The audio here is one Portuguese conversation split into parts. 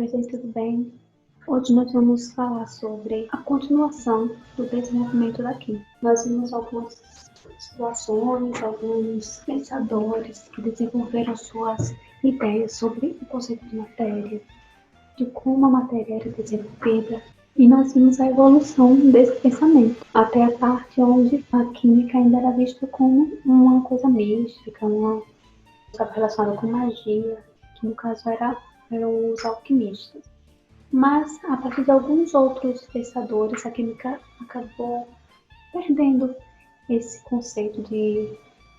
Oi, gente, tudo bem? Hoje nós vamos falar sobre a continuação do desenvolvimento da química. Nós vimos algumas situações, alguns pensadores que desenvolveram suas ideias sobre o conceito de matéria, de como a matéria era desenvolvida, e nós vimos a evolução desse pensamento, até a parte onde a química ainda era vista como uma coisa mística, uma coisa relacionada com magia, que no caso eram os alquimistas. Mas, a partir de alguns outros pensadores, a química acabou perdendo esse conceito de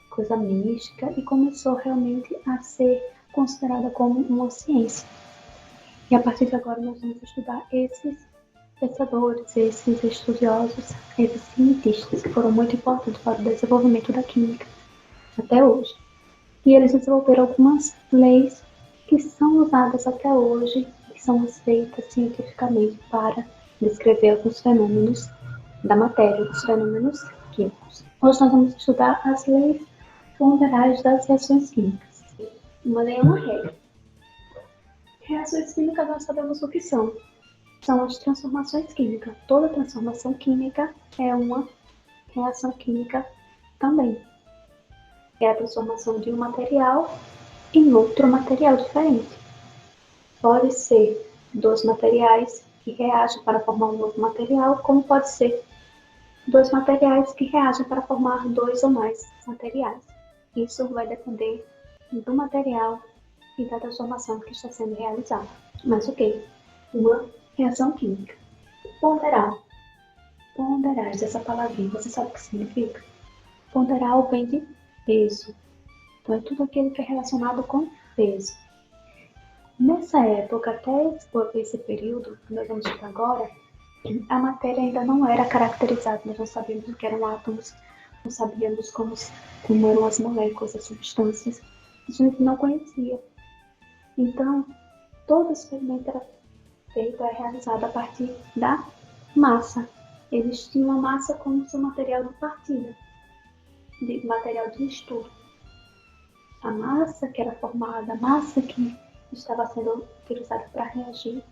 coisa mística e começou realmente a ser considerada como uma ciência. E a partir de agora nós vamos estudar esses pensadores, esses estudiosos, esses cientistas que foram muito importantes para o desenvolvimento da química até hoje. E eles desenvolveram algumas leis que são usadas até hoje, que são aceitas cientificamente para descrever alguns fenômenos da matéria, dos fenômenos químicos. Hoje nós vamos estudar as leis ponderais das reações químicas. Uma lei é uma regra. Reações químicas nós sabemos o que são. São as transformações químicas. Toda transformação química é uma reação química também. É a transformação de um material em outro material diferente. Pode ser dois materiais que reagem para formar um novo material, como pode ser dois materiais que reagem para formar dois ou mais materiais. Isso vai depender do material e da transformação que está sendo realizada. Mas o que? Uma reação química. Ponderal. Ponderais, essa palavrinha, você sabe o que significa? Ponderal vem de peso. Então, é tudo aquilo que é relacionado com peso. Nessa época, até esse período que nós vamos estudar agora, a matéria ainda não era caracterizada. Nós não sabíamos o que eram átomos, não sabíamos como eram as moléculas, as substâncias. A gente não conhecia. Então, todo experimento era feito, era realizado a partir da massa. Eles tinham a massa como seu material de partida, material de estudo. A massa que era formada, a massa que estava sendo utilizada para reagir,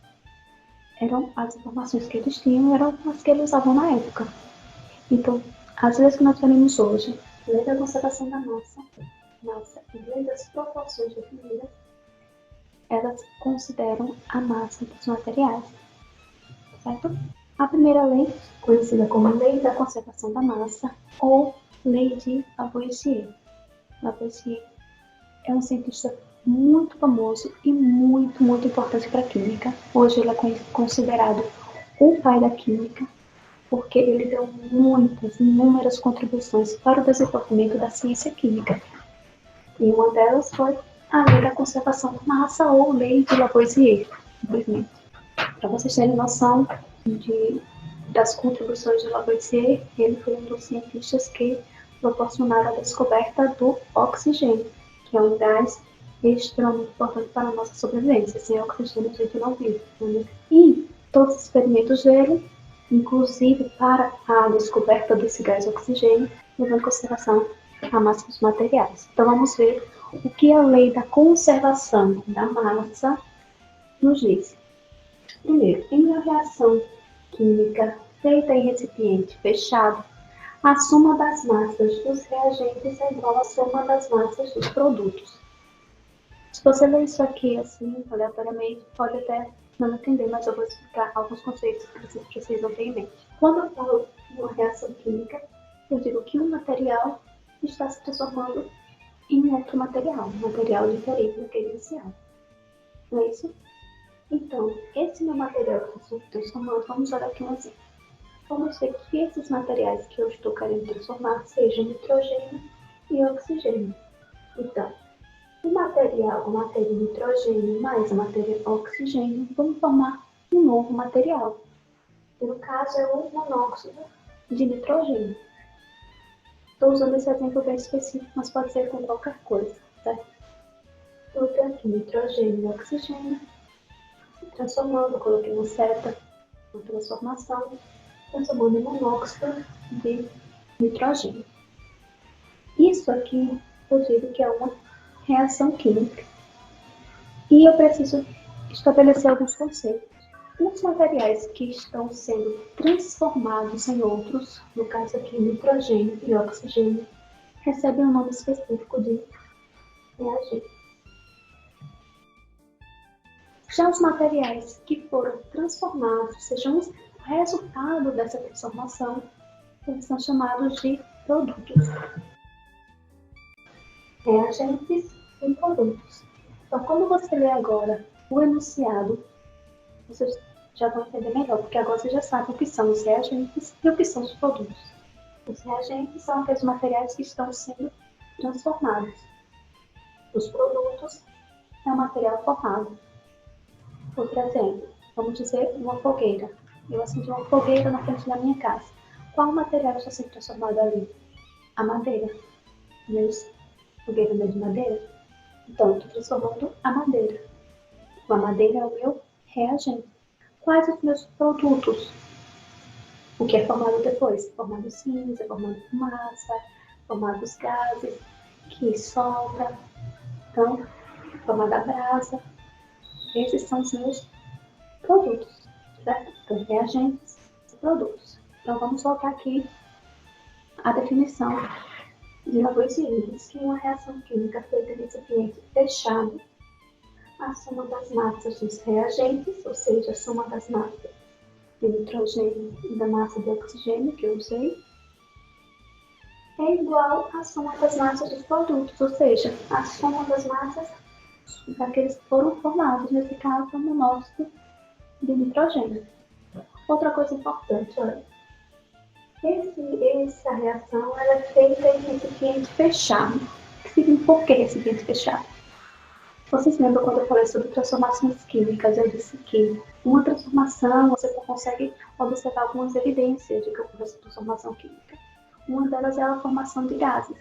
eram as informações que eles tinham, eram as que eles usavam na época. Então, as leis que nós veremos hoje, lei da conservação da massa e lei das proporções definidas, elas consideram a massa dos materiais, certo? A primeira lei, conhecida como lei da conservação da massa, ou lei de Lavoisier. Lavoisier é um cientista muito famoso e muito importante para a química. Hoje ele é considerado o pai da química, porque ele deu inúmeras contribuições para o desenvolvimento da ciência química. E uma delas foi a lei da conservação da massa, ou lei de Lavoisier, simplesmente. Para vocês terem noção das contribuições de Lavoisier, ele foi um dos cientistas que proporcionaram a descoberta do oxigênio, que é um gás extremamente importante para a nossa sobrevivência. Sem oxigênio a gente não vive. Né? E todos os experimentos dele, inclusive para a descoberta desse gás oxigênio, levando em consideração a massa dos materiais. Então vamos ver o que a lei da conservação da massa nos diz. Primeiro, em uma reação química feita em recipiente fechado, a soma das massas dos reagentes é igual à soma das massas dos produtos. Se você ler isso aqui assim, aleatoriamente, pode até não entender, mas eu vou explicar alguns conceitos que vocês precisam ter em mente. Quando eu falo em uma reação química, eu digo que um material está se transformando em outro material, um material diferente daquele inicial. Não é isso? Então, esse meu material que eu estou transformando, vamos olhar aqui um exemplo. Vamos ver que esses materiais que eu estou querendo transformar sejam nitrogênio e oxigênio. Então, a matéria nitrogênio mais a matéria oxigênio vão formar um novo material. Que no caso é o monóxido de nitrogênio. Estou usando esse exemplo bem específico, mas pode ser com qualquer coisa, certo? Eu tenho aqui nitrogênio e oxigênio, transformando, coloquei uma seta, uma transformação, transformando em monóxido de nitrogênio. Isso aqui eu digo que é uma reação química. E eu preciso estabelecer alguns conceitos. Os materiais que estão sendo transformados em outros, no caso aqui nitrogênio e oxigênio, recebem um nome específico de reagente. Já os materiais que foram transformados, sejam o resultado dessa transformação, eles são chamados de produtos. Reagentes e produtos. Então, quando você lê agora o enunciado, vocês já vão entender melhor, porque agora você já sabe o que são os reagentes e o que são os produtos. Os reagentes são aqueles materiais que estão sendo transformados. Os produtos é o material formado. Outro exemplo, vamos dizer uma fogueira. Eu acendi uma fogueira na frente da minha casa. Qual material está sendo transformado ali? A madeira. Não é isso? Fogueira não é de madeira? Então, estou transformando a madeira. A madeira é o meu reagente. Quais os meus produtos? O que é formado depois? Formado cinza, formado fumaça, formados gases que solta, então, formada brasa. Esses são os meus produtos, certo? Então, reagentes e produtos. Então, vamos voltar aqui a definição de Lavoisier. Diz que uma reação química feita em recipiente fechado, a soma das massas dos reagentes, ou seja, a soma das massas de nitrogênio e da massa de oxigênio que eu usei, é igual à soma das massas dos produtos, ou seja, a soma das massas daqueles que foram formados, nesse caso, o monóxido de nitrogênio. Outra coisa importante, olha, essa reação ela é feita em recipiente fechado. Por que recipiente fechado? Vocês lembram quando eu falei sobre transformações químicas? Eu disse que uma transformação, você consegue observar algumas evidências de que ocorre essa transformação química. Uma delas é a formação de gases.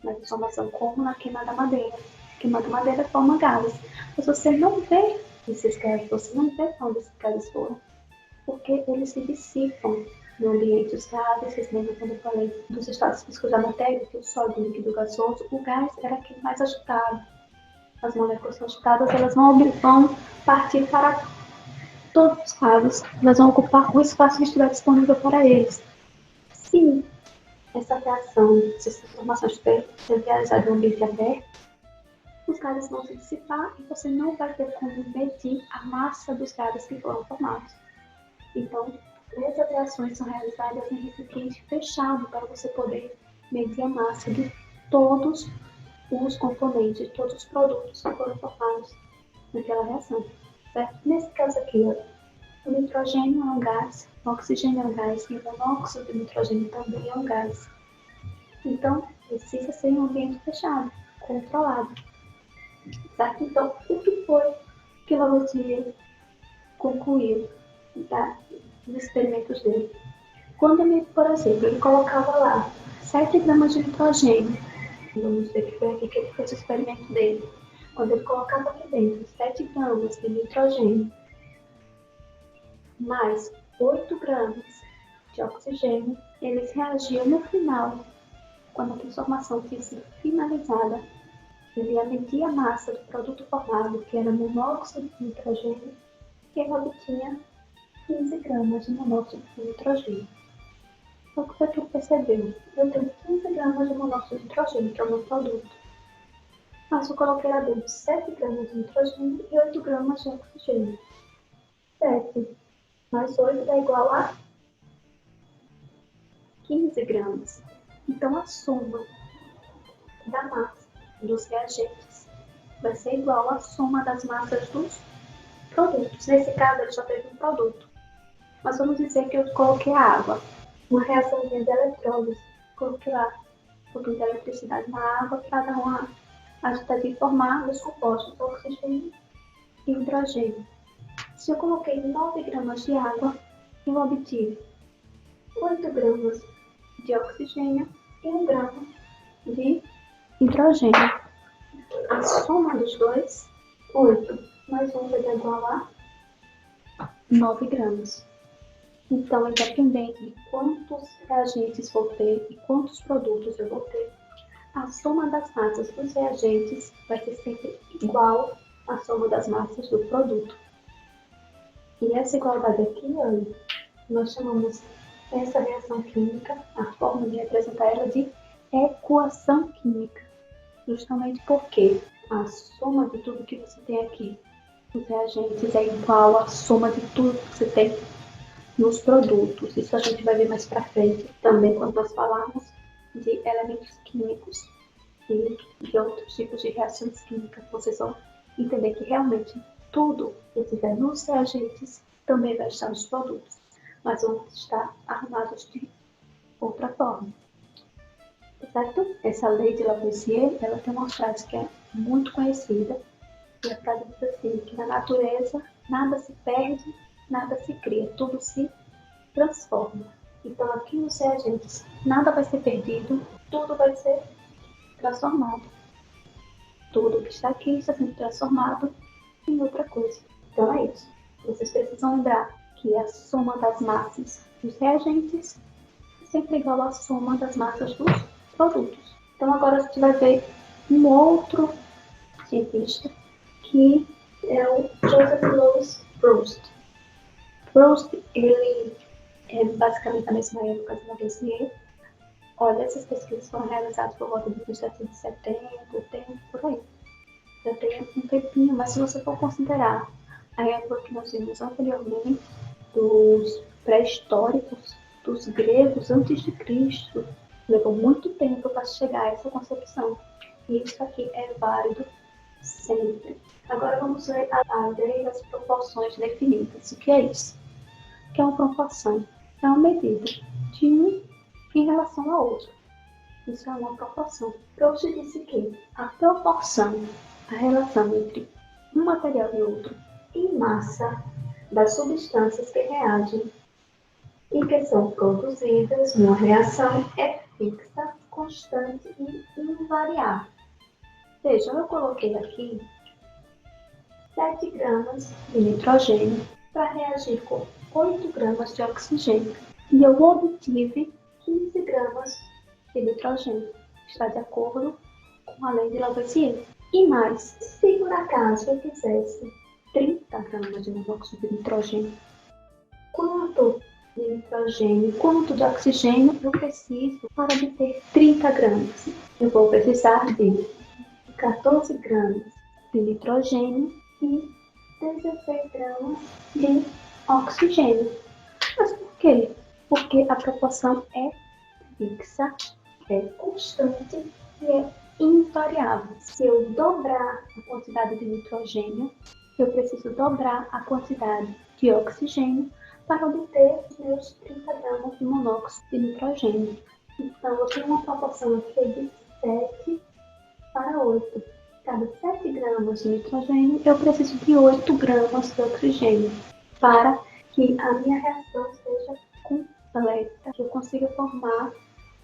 Na transformação, como na queima da madeira. Queima da madeira forma gases. Mas você não vê esses gases, você não vê onde esses gases foram. Porque eles se dissipam no ambiente. Os gases, vocês lembram quando eu falei dos estados físicos da matéria, que o sólido, o líquido, o gasoso, o gás era aquele mais agitado. As moléculas são agitadas, elas vão partir para todos os lados. Elas vão ocupar o espaço que estiver disponível para eles. Se essa reação, se essa transformação estiver realizada em um ambiente aberto, os gases vão se dissipar e você não vai ter como medir a massa dos gases que foram formados. Então, essas reações são realizadas em recipiente fechado para você poder medir a massa de todos os componentes, de todos os produtos que foram formados naquela reação. Certo? Nesse caso aqui, o nitrogênio é um gás, o oxigênio é um gás e o monóxido de nitrogênio também é um gás. Então, precisa ser um ambiente fechado, controlado. Certo? Então, o que foi que Lavoisier concluiu dos experimentos dele? Quando ele, por exemplo, ele colocava lá 7 gramas de nitrogênio, vamos ver que foi aqui que ele fez o experimento dele. Quando ele colocava aqui dentro 7 gramas de nitrogênio, mais 8 gramas de oxigênio, eles reagiam no final, quando a transformação tinha sido finalizada. Ele ia medir a massa do produto formado, que era monóxido de nitrogênio, e ele obtinha 15 gramas de monóxido de nitrogênio. Então, o que foi que ele percebeu? Eu tenho 15 gramas de monóxido de nitrogênio, que é o meu produto. Mas eu coloquei lá dentro 7 gramas de nitrogênio e 8 gramas de oxigênio. 7 mais 8 dá igual a 15 gramas. Então, a soma da massa dos reagentes vai ser igual à soma das massas dos produtos. Nesse caso, ele só teve um produto. Mas vamos dizer que eu coloquei a água, uma reaçãozinha de eletrólise. Coloquei lá um pouquinho de eletricidade na água para dar uma agitação e formar os compostos oxigênio e hidrogênio. Se eu coloquei 9 gramas de água, eu obtive 8 gramas de oxigênio e 1 grama de hidrogênio. A soma dos dois, 8 mais 1 vai dar igual a 9 gramas. Então, independente de quantos reagentes vou ter e quantos produtos eu vou ter, a soma das massas dos reagentes vai ser sempre igual a soma das massas do produto. E essa igualdade aqui, olha, nós chamamos essa reação química, a forma de representar ela de equação química, justamente porque a soma de tudo que você tem aqui, os reagentes, é igual à soma de tudo que você tem nos produtos. Isso a gente vai ver mais para frente, também quando nós falarmos de elementos químicos e de outros tipos de reações químicas. Vocês vão entender que realmente tudo que estiver nos reagentes também vai estar nos produtos, mas vão estar arrumados de outra forma. Certo? Essa lei de Lavoisier, ela tem uma frase que é muito conhecida, e a frase diz assim, que na natureza nada se perde, nada se cria, tudo se transforma. Então aqui nos reagentes nada vai ser perdido, tudo vai ser transformado. Tudo que está aqui está sendo transformado em outra coisa. Então é isso. Vocês precisam lembrar que a soma das massas dos reagentes é sempre igual à soma das massas dos produtos. Então agora a gente vai ver um outro cientista que é o Joseph Louis Proust. Proust, ele é basicamente a mesma época de Lavoisier. Olha, essas pesquisas foram realizadas por volta de 1770, 80, por aí. Já tem um tempinho, mas se você for considerar a época que nós vimos anteriormente, dos pré-históricos, dos gregos antes de Cristo, levou muito tempo para chegar a essa concepção. E isso aqui é válido sempre. Agora vamos ver a lei das proporções definidas. O que é isso? O que é uma proporção? É uma medida de um em relação ao outro. Isso é uma proporção. Proust disse que a proporção, a relação entre um material e outro, em massa das substâncias que reagem e que são produzidas numa reação é fixa, constante e invariável. Veja, eu coloquei aqui 7 gramas de nitrogênio para reagir com 8 gramas de oxigênio e eu obtive 15 gramas de nitrogênio. Está de acordo com a lei de Lavoisier. E mais, se por acaso eu quisesse 30 gramas de monóxido de nitrogênio, quanto de nitrogênio, quanto de oxigênio eu preciso para obter 30 gramas? Eu vou precisar de 14 gramas de nitrogênio e 16 gramas de oxigênio. Mas por quê? Porque a proporção é fixa, é constante e é invariável. Se eu dobrar a quantidade de nitrogênio, eu preciso dobrar a quantidade de oxigênio para obter os meus 30 gramas de monóxido de nitrogênio. Então, eu tenho uma proporção aqui de 7 para 8. Cada 7 gramas de nitrogênio, eu preciso de 8 gramas de oxigênio para que a minha reação seja completa, que eu consiga formar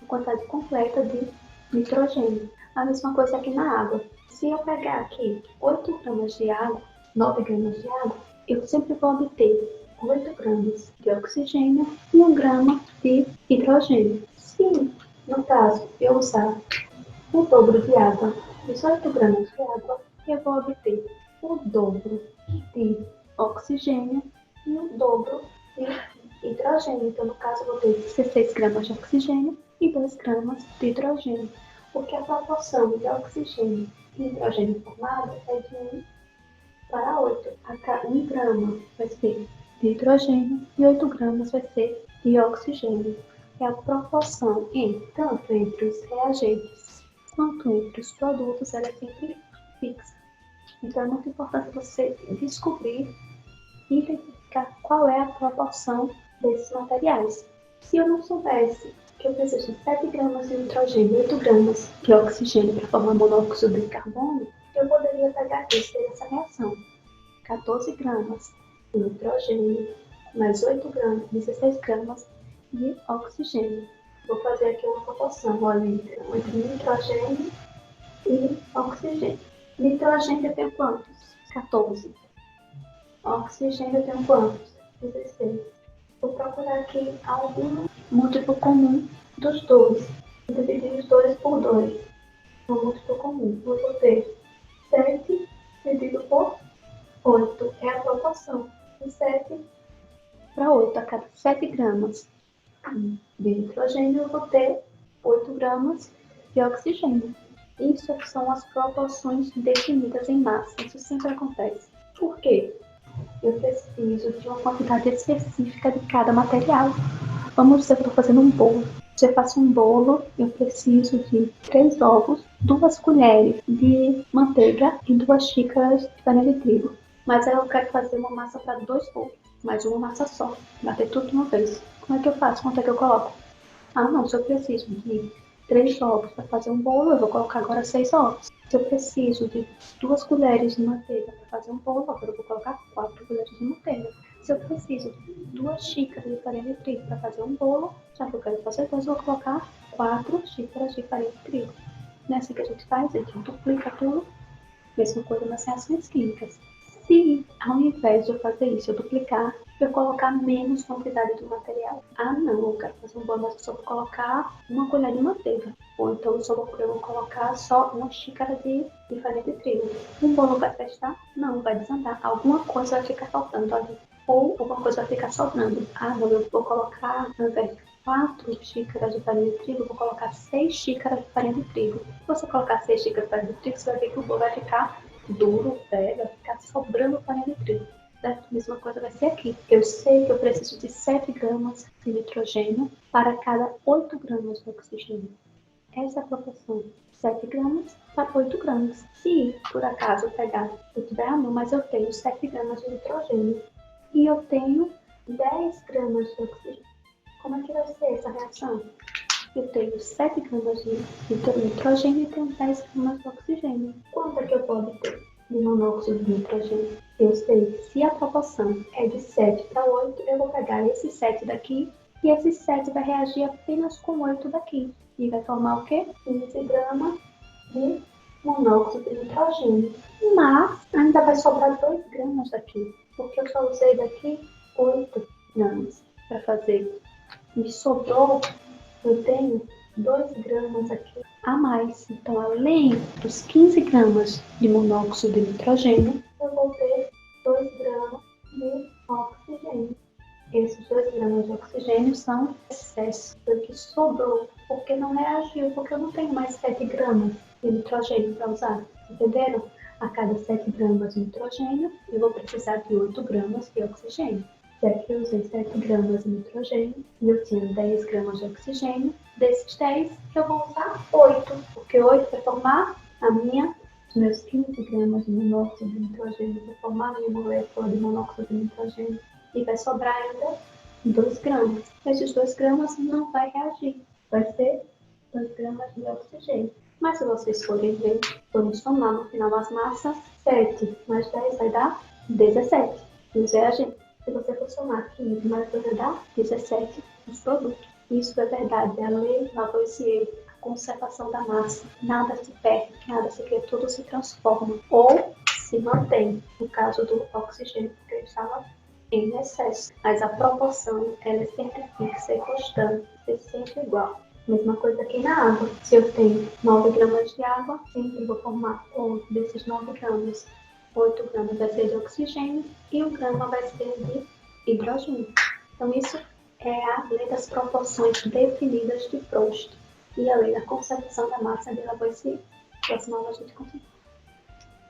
a quantidade completa de nitrogênio. A mesma coisa aqui na água. Se eu pegar aqui 8 gramas de água, 9 gramas de água, eu sempre vou obter 8 gramas de oxigênio e 1 grama de hidrogênio. Se, no caso, eu usar o dobro de água, 18 gramas de água, eu vou obter o dobro de oxigênio e o dobro de hidrogênio. Então, no caso, eu vou ter 16 gramas de oxigênio e 2 gramas de hidrogênio, porque a proporção de oxigênio e hidrogênio formado é de 1 para 8. A 1 grama vai ser de hidrogênio e 8 gramas vai ser de oxigênio. É a proporção tanto entre os reagentes quanto entre os produtos, ela é sempre fixa. Então é muito importante você descobrir e identificar qual é a proporção desses materiais. Se eu não soubesse que eu preciso de 7 gramas de nitrogênio e 8 gramas de oxigênio para formar monóxido de carbono, eu poderia pegar aqui e ter essa reação. 14 gramas de nitrogênio mais 8 gramas, 16 gramas de oxigênio. Vou fazer aqui uma proporção, olha, entre nitrogênio e oxigênio. Nitrogênio eu tenho quantos? 14. Oxigênio eu tenho quantos? 16. Vou procurar aqui algum múltiplo comum dos dois. Vou dividir os dois por 2. Um múltiplo comum. Vou ter 7 dividido por 8. É a proporção de 7 para 8. A cada 7 gramas de nitrogênio, eu vou ter 8 gramas de oxigênio. Isso são as proporções definidas em massa. Isso sempre acontece. Por quê? Eu preciso de uma quantidade específica de cada material. Vamos dizer que eu estou fazendo um bolo. Se eu faço um bolo, eu preciso de 3 ovos, 2 colheres de manteiga e 2 xícaras de farinha de trigo. Mas eu quero fazer uma massa para 2 bolos, mais uma massa só, bater tudo de uma vez. Como é que eu faço? Quanto é que eu coloco? Ah, não, se eu preciso de 3 ovos para fazer um bolo, eu vou colocar agora 6 ovos. Se eu preciso de 2 colheres de manteiga para fazer um bolo, agora eu vou colocar 4 colheres de manteiga. Se eu preciso de 2 xícaras de farinha de trigo para fazer um bolo, já que eu quero fazer 2, eu vou colocar 4 xícaras de farinha de trigo. Não é assim que a gente faz? A gente duplica tudo. Mesma coisa nas reações químicas. Se, ao invés de eu fazer isso, eu duplicar, eu colocar menos quantidade do material. Ah, não, eu quero fazer um bolo, mas eu só vou colocar uma colher de manteiga. Ou então eu vou colocar só uma xícara de farinha de trigo. O bolo vai prestar? Não, vai desandar. Alguma coisa vai ficar faltando ali. Ou alguma coisa vai ficar sobrando. Ah, não, eu vou colocar, ao invés de 4 xícaras de farinha de trigo, eu vou colocar 6 xícaras de farinha de trigo. Se você colocar 6 xícaras de farinha de trigo, você vai ver que o bolo vai ficar duro, vai ficar sobrando farinha de trigo. A mesma coisa vai ser aqui. Eu sei que eu preciso de 7 gramas de nitrogênio para cada 8 gramas de oxigênio. Essa é a proporção. 7 gramas para 8 gramas. Se, por acaso, eu pegar, eu tiver, não, mas eu tenho 7 gramas de nitrogênio e eu tenho 10 gramas de oxigênio. Como é que vai ser essa reação? Eu tenho 7 gramas de nitrogênio e tenho 10 gramas de oxigênio. Quanto é que eu posso ter de monóxido de nitrogênio? Eu sei que se a proporção é de 7 para 8, eu vou pegar esse 7 daqui e esse 7 vai reagir apenas com 8 daqui. E vai formar o quê? 15 gramas de monóxido de nitrogênio. Mas ainda vai sobrar 2 gramas daqui, porque eu só usei daqui 8 gramas para fazer. Me sobrou, eu tenho 2 gramas aqui a mais. Então, além dos 15 gramas de monóxido de nitrogênio, eu vou ter 2 gramas de oxigênio. Esses 2 gramas de oxigênio são excesso, porque sobrou, porque não reagiu, porque eu não tenho mais 7 gramas de nitrogênio para usar. Entenderam? A cada 7 gramas de nitrogênio, eu vou precisar de 8 gramas de oxigênio. Já que eu usei 7 gramas de nitrogênio e eu tinha 10 gramas de oxigênio, desses 10 eu vou usar 8, porque 8 vai formar os meus 15 gramas de monóxido de nitrogênio, vai formar a minha molécula de monóxido de nitrogênio e vai sobrar ainda 2 gramas. Esses 2 gramas não vai reagir, vai ser 2 gramas de oxigênio. Mas se vocês forem ver, vamos somar no final as massas, 7 mais 10 vai dar 17 os reagentes. Se você for somar 15 mais 2 vai dar 17 os produtos. Isso é verdade, é a lei Lavoisier, a conservação da massa. Nada se perde, nada se cria, tudo se transforma ou se mantém. No caso do oxigênio, porque ele estava em excesso. Mas a proporção, ela sempre tem que ser constante, ser sempre igual. Mesma coisa aqui na água. Se eu tenho 9 gramas de água, sempre vou formar desses 9 gramas. 8 gramas vai ser de oxigênio e 1 grama vai ser de hidrogênio. Então, isso é a lei das proporções definidas de Proust e a lei da conservação da massa de Lavoisier. Próxima aula a gente continua.